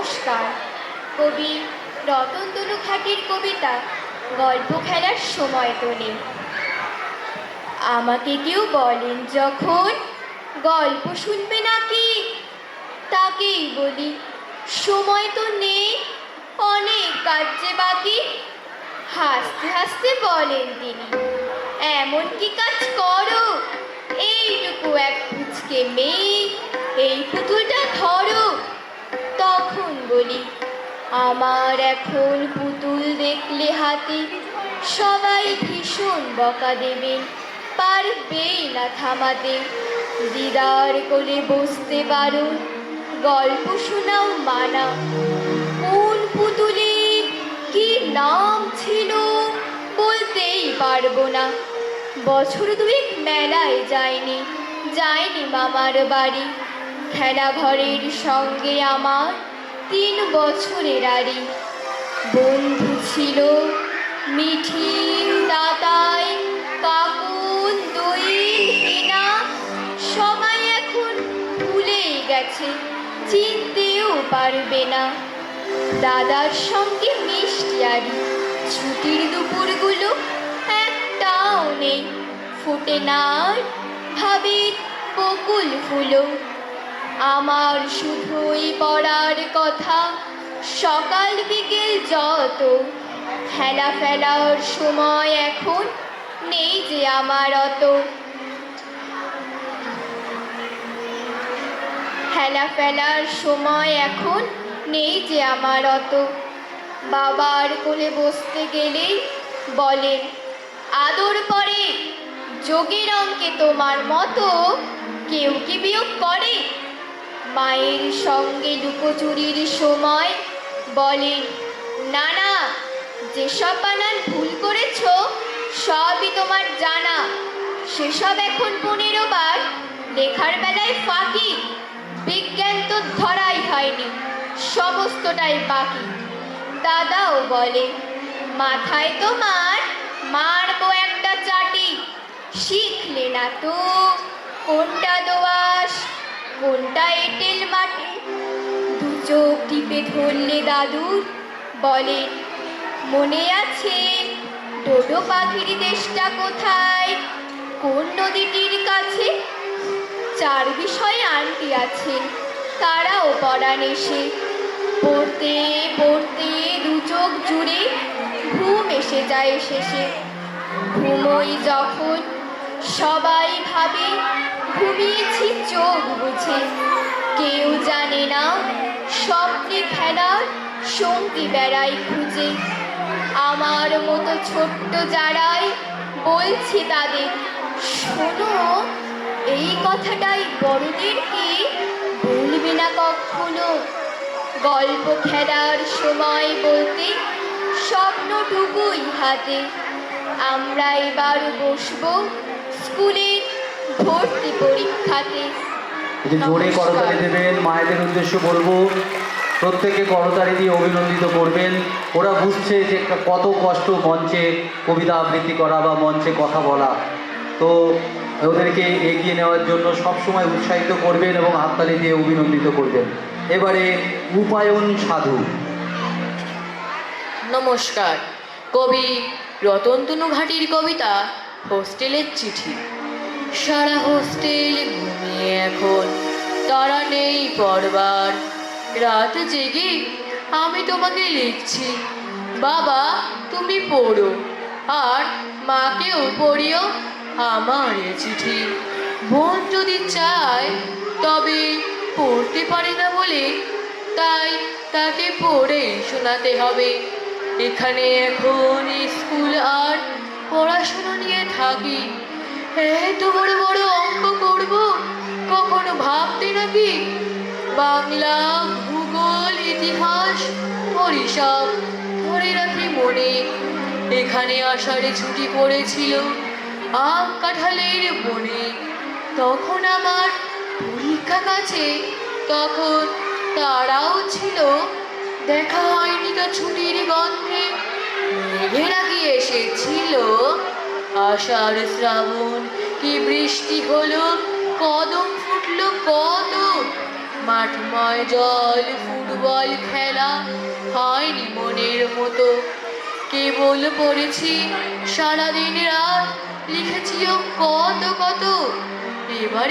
নমস্কার। কবি রতনতনু ঘাটির কবিতা গল্প খেলার সময় তো নেই। আমাকে কেউ বলেন যখন গল্প শুনবে নাকি, তাকেই বলি সময় তো নেই, অনেক কাজ যে বাকি। হাসতে হাসতে বলেন তিনি, এমন কি কাজ করো, এইটুকু এক পুচকে মেয়ে, এই পুতুলটা ধরো। তখন বলি, আমার এখন পুতুল দেখলে হাতে সবাই ভীষণ বকা দেবেন, পারবেই না থামাতে। দিদার কোলে বসতে পারো, গল্প শোনাও মানা। কোন পুতুলের কি নাম ছিল বলতেই পারবো না। বছর দুয়েক মেলায় যায়নি মামার বাড়ি। খেলাঘরের সঙ্গে আমার 3 বছরের আড়ি। বন্ধু ছিল মিঠিন, তাতাই, কাকুন, দইল, হেনা। সবাই এখন ভুলেই গেছে, চিনতেও পারবে না। দাদার সঙ্গে মিষ্টি আড়ি, ছুটির দুপুরগুলো একটাও নেই। ফোটে না আর ভাবির বকুল ফুলও। আমার শুধুই পড়ার কথা, সকাল বিকেল যত। খেলা ফেলার সময় এখন নেই যে আমার অত। খেলা ফেলার সময় এখন নেই যে আমার অত। বাবার কোলে বসতে গেলেই বলেন, আদর করে যোগের অঙ্কে তোমার মতো কেউ কি বিয়োগ করে। মায়ের সঙ্গে লুকোচুরির সময় বলেন, না না, যেসব বানান ভুল করেছ সবই তোমার জানা। সেসব এখন 15 বার লেখার বেলায় ফাঁকি। বিজ্ঞান তো ধরাই হয়নি, সমস্তটাই বাকি। দাদাও বলে, মাথায় তোমার মারবো একটা চাটি। শিখলে না তো কোনটা দোআঁশ কোনটা এঁটেল মাটি। 2 চোখ টিপে ধরলে দাদুর বলেন, মনে আছে ডোডো পাখির দেশটা কোথায়, কোন নদীটির কাছে। 4 বিষয়ে আন্টি আছেন, তারাও পড়ান এসে। পড়তে পড়তে 2 চোখ জুড়ে ঘুম এসে যায় শেষে। ঘুমোই যখন সবাই ভাবে ঘুমিয়েছি চোখ বুঝে। কেউ জানে না স্বপ্নে খেলার সঙ্গী বেড়াই খুঁজে। আমার মতো ছোট্ট যারাই বলছি তাদের, শোনো এই কথাটাই বড়দেরকে বলবে না কখনো। গল্প খেলার সময় বলতে স্বপ্নটুকুই হাতে। আমরা এবার বসবো স্কুলের ভর্তি পরীক্ষাতে। জোরে করতালি দেবেন। মায়েদের উদ্দেশ্য বলবো, প্রত্যেকে করতালি দিয়ে অভিনন্দিত করবেন। ওরা বুঝছে যে কত কষ্ট মঞ্চে কবিতা আবৃত্তি করা বা মঞ্চে কথা বলা। তো ওদেরকে এগিয়ে নেওয়ার জন্য সবসময় উৎসাহিত করবেন এবং হাততালি দিয়ে অভিনন্দিত করবেন। এবারে উপায়ন সাধু। নমস্কার। কবি রতনতনু ঘাটির কবিতা হোস্টেলের চিঠি। সারা হোস্টেল ঘুমিয়ে এখন, তারা নেই পড়বার। রাত জেগে আমি তোমাকে লিখছি, বাবা তুমি পড়ো, আর মাকেও পড়িও আমার এ চিঠি। বোন যদি চায় তবে পড়তে পারে না বলে, তাই তাকে পড়ে শোনাতে হবে। এখানে এখন স্কুল আর পড়াশুনো নিয়ে থাকি। এত বড় বড় অঙ্ক করব কখনো ভাবতে নাকি। বাংলা, ভূগোল, ইতিহাস পড়ি সব, ধরে রাখি মনে। এখানে আষাঢ়ে ছুটি পড়েছিল আম কাঁঠালের বনে। তখন আমার পরীক্ষা কাছে, তখন তারাও ছিল। দেখা হয়নি তো ছুটির গন্ধে, মেঘেরা কি এসেছিল। আষাঢ় শ্রাবণ কি বৃষ্টি হলো, কদম ফুটলো কত। মাঠময় জল ফুটবল খেলা হয়নি মনের মতো। কেবল পড়েছি সারাদিন রাত, লিখেছিও কত কত। এবারে